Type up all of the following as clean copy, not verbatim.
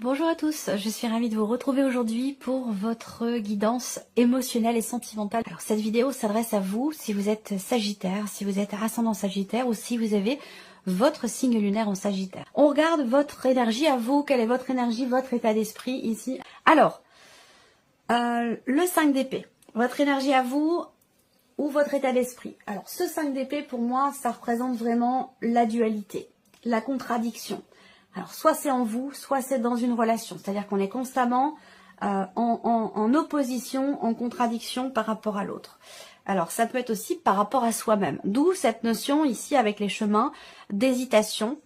Bonjour à tous, je suis ravie de vous retrouver aujourd'hui pour votre guidance émotionnelle et sentimentale. Alors cette vidéo s'adresse à vous si vous êtes Sagittaire, si vous êtes ascendant Sagittaire ou si vous avez votre signe lunaire en Sagittaire. On regarde votre énergie à vous, quelle est votre énergie, votre état d'esprit ici. Alors, le 5 d'épée, votre énergie à vous ou votre état d'esprit. Alors ce 5 d'épée pour moi ça représente vraiment la dualité, la contradiction. Alors, soit c'est en vous, soit c'est dans une relation. C'est-à-dire qu'on est constamment en opposition, en contradiction par rapport à l'autre. Alors, ça peut être aussi par rapport à soi-même. D'où cette notion ici avec les chemins d'hésitation,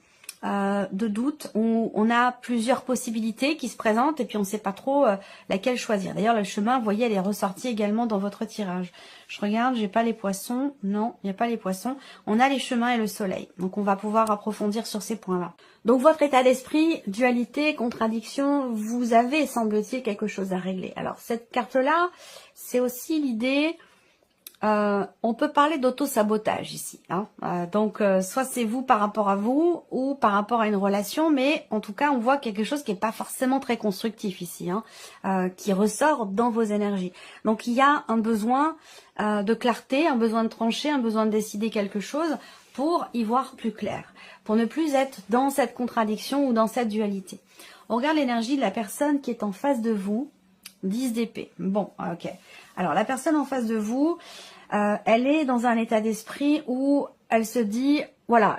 de doute, où on a plusieurs possibilités qui se présentent et puis on ne sait pas trop laquelle choisir. D'ailleurs, le chemin, vous voyez, elle est ressortie également dans votre tirage. Je regarde, j'ai pas les poissons. Non, il n'y a pas les poissons. On a les chemins et le soleil. Donc, on va pouvoir approfondir sur ces points-là. Donc, votre état d'esprit, dualité, contradiction, vous avez, semble-t-il, quelque chose à régler. Alors, cette carte-là, c'est aussi l'idée... on peut parler d'auto-sabotage ici. Hein. Donc, soit c'est vous par rapport à vous ou par rapport à une relation, mais en tout cas, on voit quelque chose qui n'est pas forcément très constructif ici, hein, qui ressort dans vos énergies. Donc, il y a un besoin de clarté, un besoin de trancher, un besoin de décider quelque chose pour y voir plus clair, pour ne plus être dans cette contradiction ou dans cette dualité. On regarde l'énergie de la personne qui est en face de vous, 10 d'épée. Bon, ok. Alors, la personne en face de vous, elle est dans un état d'esprit où elle se dit, voilà,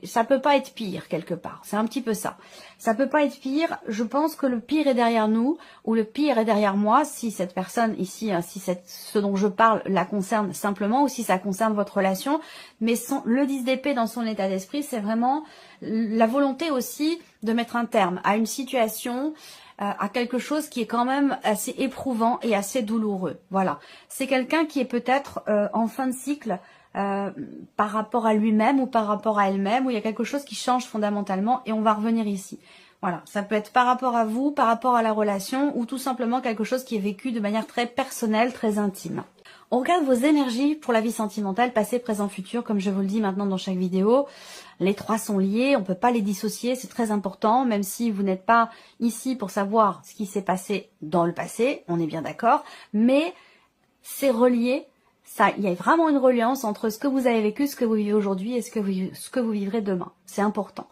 ça peut pas être pire quelque part. C'est un petit peu ça. Ça peut pas être pire. Je pense que le pire est derrière nous ou le pire est derrière moi si cette personne ici, si ce dont je parle la concerne simplement ou si ça concerne votre relation. Mais le 10 d'épée dans son état d'esprit, c'est vraiment la volonté aussi de mettre un terme à une situation, à quelque chose qui est quand même assez éprouvant et assez douloureux. Voilà. C'est quelqu'un qui est peut-être en fin de cycle par rapport à lui-même ou par rapport à elle-même, où il y a quelque chose qui change fondamentalement et on va revenir ici. Voilà. Ça peut être par rapport à vous, par rapport à la relation ou tout simplement quelque chose qui est vécu de manière très personnelle, très intime. On regarde vos énergies pour la vie sentimentale, passé, présent, futur, comme je vous le dis maintenant dans chaque vidéo. Les trois sont liés, on ne peut pas les dissocier, c'est très important, même si vous n'êtes pas ici pour savoir ce qui s'est passé dans le passé, on est bien d'accord, mais c'est relié, il y a vraiment une reliance entre ce que vous avez vécu, ce que vous vivez aujourd'hui et ce que vous vivrez demain. C'est important.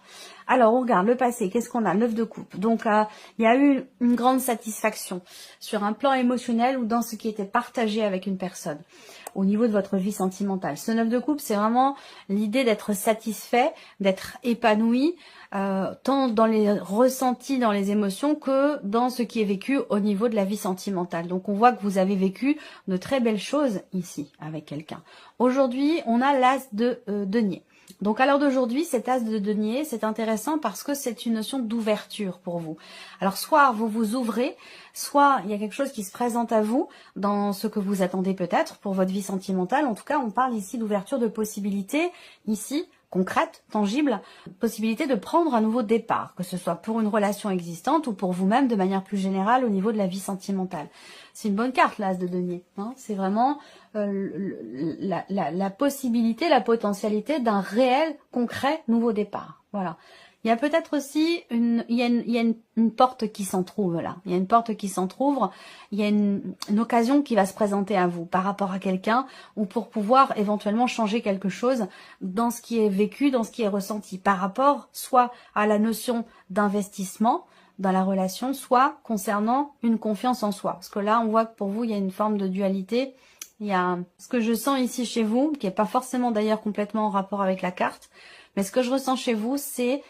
Alors, on regarde le passé. Qu'est-ce qu'on a? 9 de coupe. Donc, il y a eu une grande satisfaction sur un plan émotionnel ou dans ce qui était partagé avec une personne au niveau de votre vie sentimentale. Ce 9 de coupe, c'est vraiment l'idée d'être satisfait, d'être épanoui, tant dans les ressentis, dans les émotions, que dans ce qui est vécu au niveau de la vie sentimentale. Donc, on voit que vous avez vécu de très belles choses ici avec quelqu'un. Aujourd'hui, on a l'as de denier. Donc à l'heure d'aujourd'hui, cet as de denier, c'est intéressant parce que c'est une notion d'ouverture pour vous. Alors soit vous vous ouvrez, soit il y a quelque chose qui se présente à vous dans ce que vous attendez peut-être pour votre vie sentimentale. En tout cas, on parle ici d'ouverture de possibilités, ici, concrète, tangible, possibilité de prendre un nouveau départ, que ce soit pour une relation existante ou pour vous-même de manière plus générale au niveau de la vie sentimentale. C'est une bonne carte, l'as de denier. Hein. C'est vraiment la possibilité, la potentialité d'un réel, concret, nouveau départ. Voilà. Il y a peut-être aussi une porte qui s'entrouvre là. Il y a une porte qui s'entrouvre. Il y a une occasion qui va se présenter à vous par rapport à quelqu'un ou pour pouvoir éventuellement changer quelque chose dans ce qui est vécu, dans ce qui est ressenti par rapport soit à la notion d'investissement dans la relation, soit concernant une confiance en soi. Parce que là, on voit que pour vous, il y a une forme de dualité. Il y a ce que je sens ici chez vous, qui n'est pas forcément d'ailleurs complètement en rapport avec la carte, mais ce que je ressens chez vous, c'est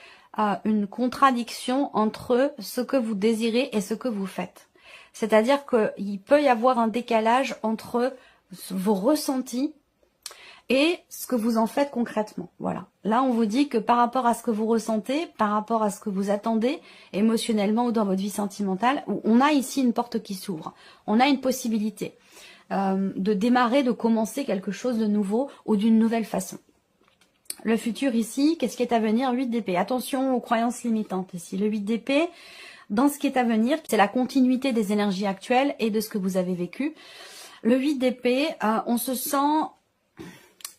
une contradiction entre ce que vous désirez et ce que vous faites. C'est-à-dire qu'il peut y avoir un décalage entre vos ressentis et ce que vous en faites concrètement. Voilà. Là, on vous dit que par rapport à ce que vous ressentez, par rapport à ce que vous attendez émotionnellement ou dans votre vie sentimentale, on a ici une porte qui s'ouvre. On a une possibilité de démarrer, de commencer quelque chose de nouveau ou d'une nouvelle façon. Le futur ici, qu'est-ce qui est à venir? 8 d'épée. Attention aux croyances limitantes ici. Le 8 d'épée, dans ce qui est à venir, c'est la continuité des énergies actuelles et de ce que vous avez vécu. Le 8 d'épée, on se sent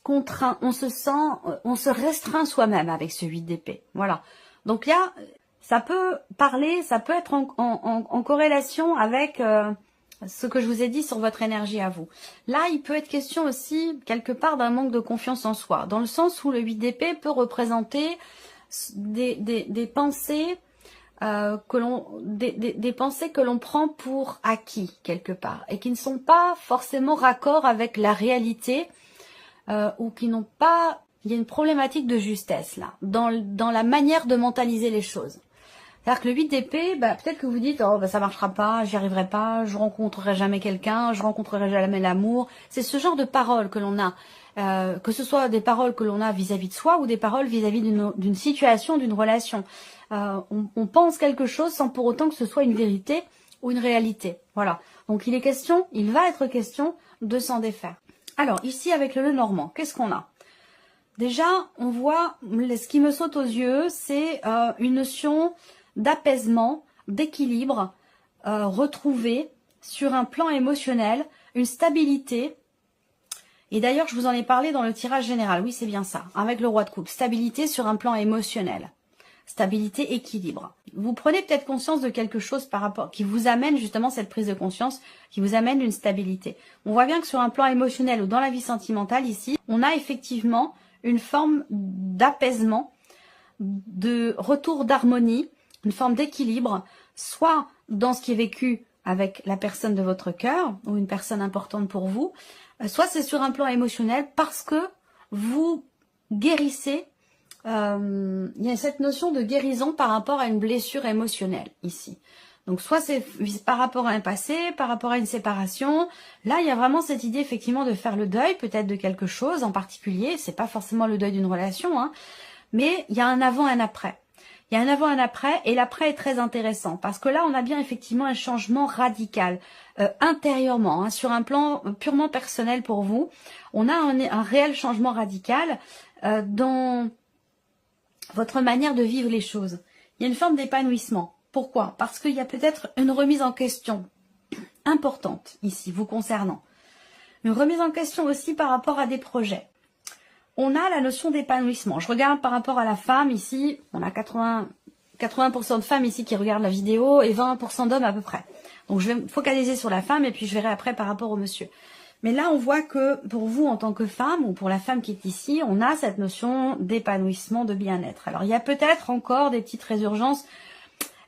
contraint, on se restreint soi-même avec ce 8 d'épée. Voilà. Donc là, ça peut parler, ça peut être en corrélation avec ce que je vous ai dit sur votre énergie à vous. Là, il peut être question aussi, quelque part, d'un manque de confiance en soi, dans le sens où le 8 d'épée peut représenter des pensées des pensées que l'on prend pour acquis, quelque part, et qui ne sont pas forcément raccord avec la réalité, ou qui n'ont pas... Il y a une problématique de justesse, là, dans la manière de mentaliser les choses. C'est-à-dire que le 8 d'épée, peut-être que vous dites, oh, ça marchera pas, j'y arriverai pas, je rencontrerai jamais quelqu'un, je rencontrerai jamais l'amour. C'est ce genre de paroles que l'on a, que ce soit des paroles que l'on a vis-à-vis de soi ou des paroles vis-à-vis d'une situation, d'une relation. On pense quelque chose sans pour autant que ce soit une vérité ou une réalité. Voilà. Donc il va être question de s'en défaire. Alors ici avec le Lenormand, qu'est-ce qu'on a? Déjà, on voit, ce qui me saute aux yeux, c'est une notion d'apaisement, d'équilibre retrouvé sur un plan émotionnel, une stabilité. Et d'ailleurs, je vous en ai parlé dans le tirage général. Oui, c'est bien ça, avec le roi de coupe. Stabilité sur un plan émotionnel. Stabilité, équilibre. Vous prenez peut-être conscience de quelque chose par rapport qui vous amène justement cette prise de conscience, qui vous amène une stabilité. On voit bien que sur un plan émotionnel ou dans la vie sentimentale ici, on a effectivement une forme d'apaisement, de retour d'harmonie, une forme d'équilibre, soit dans ce qui est vécu avec la personne de votre cœur ou une personne importante pour vous, soit c'est sur un plan émotionnel parce que vous guérissez. Il y a cette notion de guérison par rapport à une blessure émotionnelle ici. Donc soit c'est par rapport à un passé, par rapport à une séparation. Là, il y a vraiment cette idée effectivement de faire le deuil peut-être de quelque chose en particulier. C'est pas forcément le deuil d'une relation, hein, mais il y a un avant et un après. Il y a un avant et un après, et l'après est très intéressant parce que là, on a bien effectivement un changement radical intérieurement, hein, sur un plan purement personnel pour vous. On a un réel changement radical dans votre manière de vivre les choses. Il y a une forme d'épanouissement. Pourquoi? Parce qu'il y a peut-être une remise en question importante ici, vous concernant. Une remise en question aussi par rapport à des projets. On a la notion d'épanouissement. Je regarde par rapport à la femme ici, on a 80% de femmes ici qui regardent la vidéo et 20% d'hommes à peu près. Donc je vais me focaliser sur la femme et puis je verrai après par rapport au monsieur. Mais là, on voit que pour vous, en tant que femme, ou pour la femme qui est ici, on a cette notion d'épanouissement, de bien-être. Alors, il y a peut-être encore des petites résurgences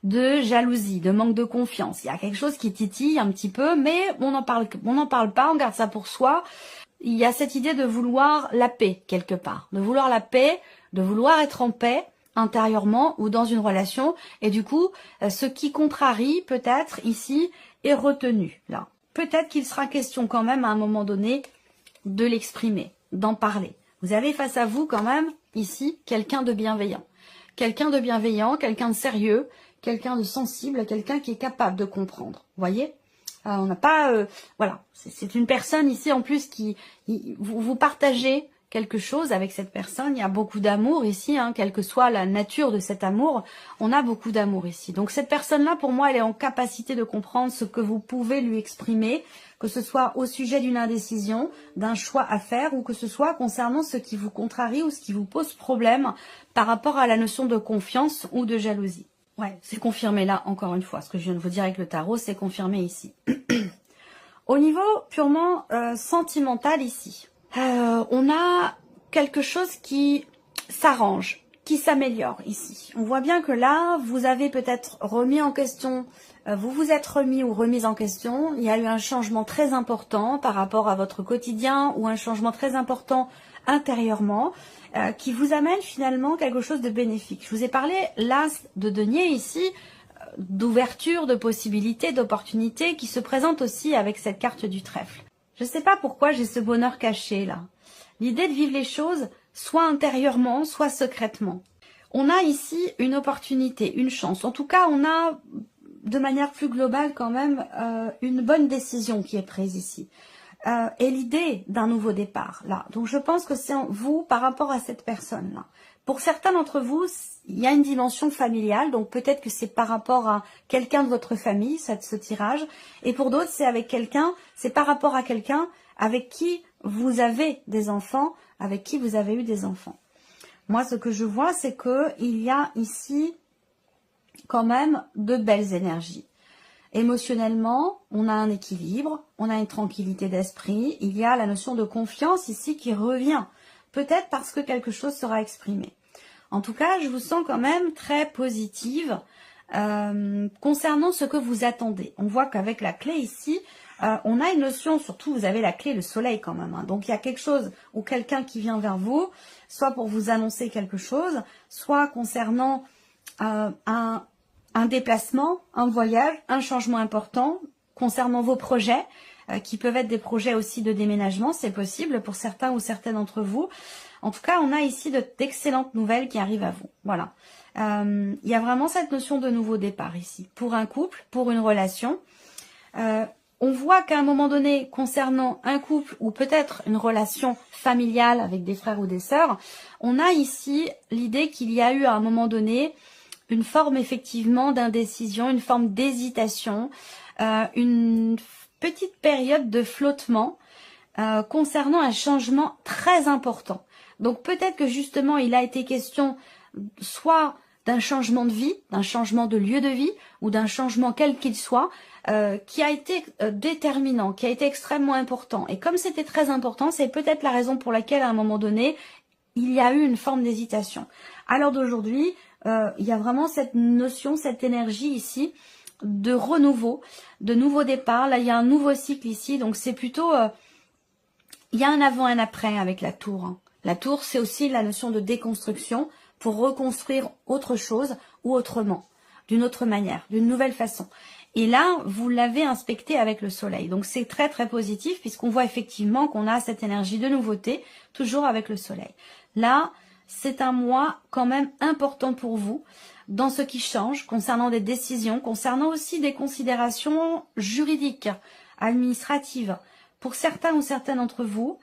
de jalousie, de manque de confiance. Il y a quelque chose qui titille un petit peu, mais on n'en parle pas, on garde ça pour soi. Il y a cette idée de vouloir la paix, quelque part. De vouloir la paix, de vouloir être en paix, intérieurement ou dans une relation. Et du coup, ce qui contrarie, peut-être, ici, est retenu, là. Peut-être qu'il sera question quand même, à un moment donné, de l'exprimer, d'en parler. Vous avez face à vous, quand même, ici, quelqu'un de bienveillant. Quelqu'un de bienveillant, quelqu'un de sérieux, quelqu'un de sensible, quelqu'un qui est capable de comprendre. Vous voyez? On n'a pas... voilà, c'est une personne ici, en plus, qui... Vous partagez quelque chose avec cette personne. Il y a beaucoup d'amour ici, hein, quelle que soit la nature de cet amour, on a beaucoup d'amour ici. Donc cette personne-là, pour moi, elle est en capacité de comprendre ce que vous pouvez lui exprimer, que ce soit au sujet d'une indécision, d'un choix à faire, ou que ce soit concernant ce qui vous contrarie ou ce qui vous pose problème par rapport à la notion de confiance ou de jalousie. Ouais, c'est confirmé là, encore une fois. Ce que je viens de vous dire avec le tarot, c'est confirmé ici. Au niveau purement sentimental ici, on a quelque chose qui s'arrange, qui s'améliore ici. On voit bien que là, vous avez peut-être remis en question, vous vous êtes remis ou remise en question. Il y a eu un changement très important par rapport à votre quotidien ou un changement très important intérieurement qui vous amène finalement quelque chose de bénéfique. Je vous ai parlé, l'as de denier ici, d'ouverture, de possibilités, d'opportunités qui se présentent aussi avec cette carte du trèfle. Je ne sais pas pourquoi j'ai ce bonheur caché là. L'idée de vivre les choses soit intérieurement, soit secrètement. On a ici une opportunité, une chance. En tout cas, on a de manière plus globale quand même une bonne décision qui est prise ici. Et l'idée d'un nouveau départ là. Donc je pense que c'est vous par rapport à cette personne là. Pour certains d'entre vous, il y a une dimension familiale, donc peut-être que c'est par rapport à quelqu'un de votre famille, ce tirage. Et pour d'autres, c'est avec quelqu'un, c'est par rapport à quelqu'un avec qui vous avez des enfants, avec qui vous avez eu des enfants. Moi, ce que je vois, c'est que il y a ici quand même de belles énergies. Émotionnellement, on a un équilibre, on a une tranquillité d'esprit, il y a la notion de confiance ici qui revient, peut-être parce que quelque chose sera exprimé. En tout cas, je vous sens quand même très positive concernant ce que vous attendez. On voit qu'avec la clé ici, on a une notion, surtout vous avez la clé, le soleil quand même. Hein. Donc il y a quelque chose ou quelqu'un qui vient vers vous, soit pour vous annoncer quelque chose, soit concernant un déplacement, un voyage, un changement important, concernant vos projets, qui peuvent être des projets aussi de déménagement, c'est possible pour certains ou certaines d'entre vous. En tout cas, on a ici d'excellentes nouvelles qui arrivent à vous. Voilà. Il y a vraiment cette notion de nouveau départ ici. Pour un couple, pour une relation. On voit qu'à un moment donné, concernant un couple ou peut-être une relation familiale avec des frères ou des sœurs, on a ici l'idée qu'il y a eu à un moment donné une forme effectivement d'indécision, une forme d'hésitation, une petite période de flottement concernant un changement très important. Donc peut-être que justement il a été question soit d'un changement de vie, d'un changement de lieu de vie ou d'un changement quel qu'il soit qui a été déterminant, qui a été extrêmement important. Et comme c'était très important, c'est peut-être la raison pour laquelle à un moment donné, il y a eu une forme d'hésitation. À l'heure d'aujourd'hui, il y a vraiment cette notion, cette énergie ici de renouveau, de nouveau départ. Là, il y a un nouveau cycle ici, donc c'est plutôt... il y a un avant et un après avec la tour. Hein. La tour, c'est aussi la notion de déconstruction pour reconstruire autre chose ou autrement, d'une autre manière, d'une nouvelle façon. Et là, vous l'avez inspecté avec le soleil. Donc, c'est très, très positif puisqu'on voit effectivement qu'on a cette énergie de nouveauté, toujours avec le soleil. Là, c'est un mois quand même important pour vous dans ce qui change, concernant des décisions, concernant aussi des considérations juridiques, administratives. Pour certains ou certaines d'entre vous,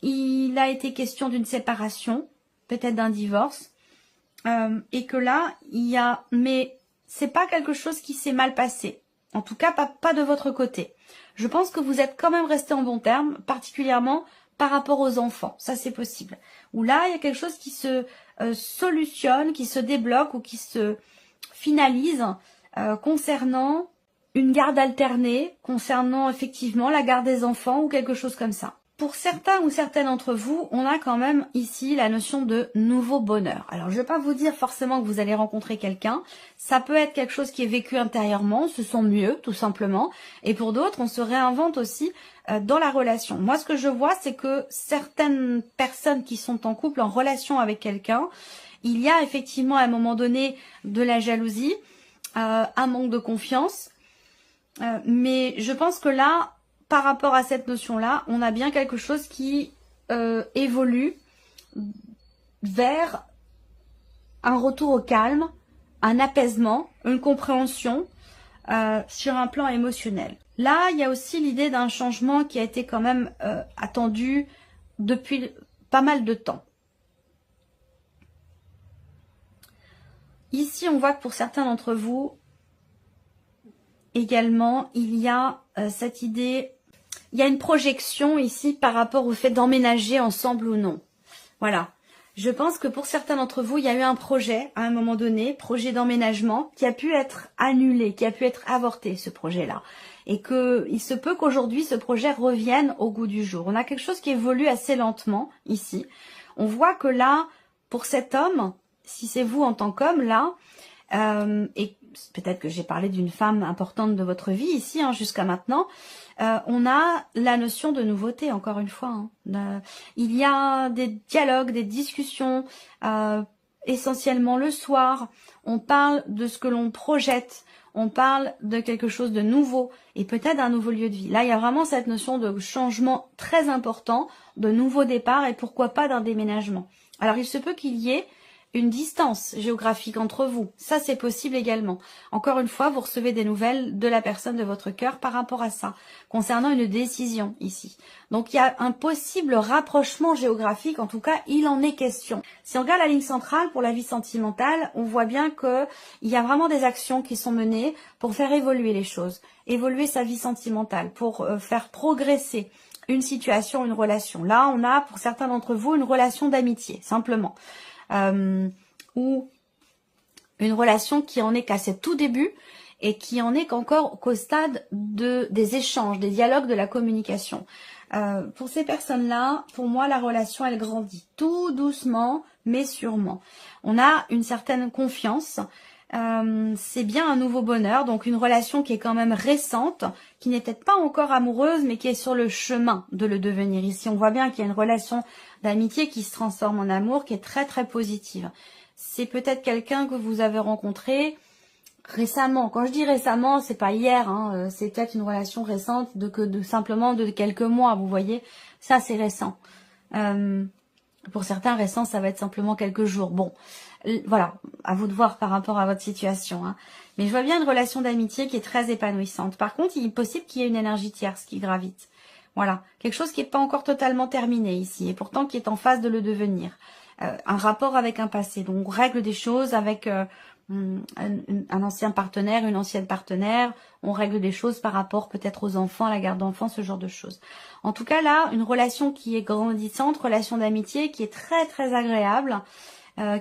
il a été question d'une séparation, peut-être d'un divorce, et que là, il y a... Mais c'est pas quelque chose qui s'est mal passé. En tout cas, pas de votre côté. Je pense que vous êtes quand même resté en bon terme, particulièrement par rapport aux enfants. Ça, c'est possible. Ou là, il y a quelque chose qui se solutionne, qui se débloque ou qui se finalise concernant une garde alternée, concernant effectivement la garde des enfants ou quelque chose comme ça. Pour certains ou certaines d'entre vous, on a quand même ici la notion de nouveau bonheur. Alors, je ne vais pas vous dire forcément que vous allez rencontrer quelqu'un. Ça peut être quelque chose qui est vécu intérieurement, on se sent mieux, tout simplement. Et pour d'autres, on se réinvente aussi dans la relation. Moi, ce que je vois, c'est que certaines personnes qui sont en couple, en relation avec quelqu'un, il y a effectivement à un moment donné de la jalousie, un manque de confiance. Mais je pense que là... Par rapport à cette notion-là, on a bien quelque chose qui évolue vers un retour au calme, un apaisement, une compréhension sur un plan émotionnel. Là, il y a aussi l'idée d'un changement qui a été quand même attendu depuis pas mal de temps. Ici, on voit que pour certains d'entre vous, également, il y a cette idée... Il y a une projection ici par rapport au fait d'emménager ensemble ou non. Voilà. Je pense que pour certains d'entre vous, il y a eu un projet à un moment donné, projet d'emménagement, qui a pu être annulé, qui a pu être avorté, ce projet-là. Et qu'il se peut qu'aujourd'hui, ce projet revienne au goût du jour. On a quelque chose qui évolue assez lentement ici. On voit que là, pour cet homme, si c'est vous en tant qu'homme, là, et peut-être que j'ai parlé d'une femme importante de votre vie ici, hein, jusqu'à maintenant, on a la notion de nouveauté, encore une fois. Hein. Il y a des dialogues, des discussions, essentiellement le soir. On parle de ce que l'on projette, on parle de quelque chose de nouveau et peut-être d'un nouveau lieu de vie. Là, il y a vraiment cette notion de changement très important, de nouveau départ et pourquoi pas d'un déménagement. Alors, il se peut qu'il y ait une distance géographique entre vous. Ça, c'est possible également. Encore une fois, vous recevez des nouvelles de la personne de votre cœur par rapport à ça, concernant une décision ici. Donc, il y a un possible rapprochement géographique. En tout cas, il en est question. Si on regarde la ligne centrale pour la vie sentimentale, on voit bien que il y a vraiment des actions qui sont menées pour faire évoluer les choses, évoluer sa vie sentimentale, pour faire progresser une situation, une relation. Là, on a, pour certains d'entre vous, une relation d'amitié, simplement. Où Une relation qui en est qu'à ses tout débuts et qui en est qu'encore qu'au stade des échanges, des dialogues, de la communication. Pour ces personnes-là, pour moi, la relation, elle grandit tout doucement, mais sûrement. On a une certaine confiance. C'est bien un nouveau bonheur, donc une relation qui est quand même récente, qui n'est peut-être pas encore amoureuse, mais qui est sur le chemin de le devenir. Ici, on voit bien qu'il y a une relation d'amitié qui se transforme en amour, qui est très très positive. C'est peut-être quelqu'un que vous avez rencontré récemment. Quand je dis récemment, c'est pas hier, hein, c'est peut-être une relation récente simplement de quelques mois, vous voyez. Ça, c'est récent. Pour certains, récent, ça va être simplement quelques jours. Bon, voilà, à vous de voir par rapport à votre situation. Hein. Mais je vois bien une relation d'amitié qui est très épanouissante. Par contre, il est possible qu'il y ait une énergie tierce qui gravite. Voilà, quelque chose qui n'est pas encore totalement terminé ici, et pourtant qui est en phase de le devenir. Un rapport avec un passé. Donc, on règle des choses avec un ancien partenaire, une ancienne partenaire. On règle des choses par rapport peut-être aux enfants, à la garde d'enfants, ce genre de choses. En tout cas, là, une relation qui est grandissante, relation d'amitié qui est très, très agréable,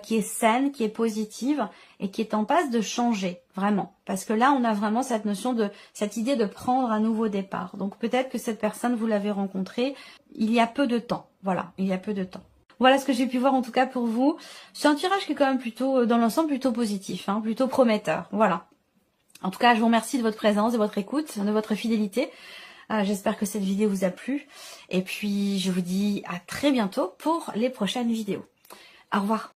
qui est saine, qui est positive et qui est en passe de changer, vraiment. Parce que là, on a vraiment cette notion cette idée de prendre un nouveau départ. Donc, peut-être que cette personne, vous l'avez rencontrée il y a peu de temps. Voilà, il y a peu de temps. Voilà ce que j'ai pu voir en tout cas pour vous. C'est un tirage qui est quand même plutôt, dans l'ensemble, plutôt positif, hein, plutôt prometteur. Voilà. En tout cas, je vous remercie de votre présence, de votre écoute, de votre fidélité. J'espère que cette vidéo vous a plu. Et puis, je vous dis à très bientôt pour les prochaines vidéos. Au revoir.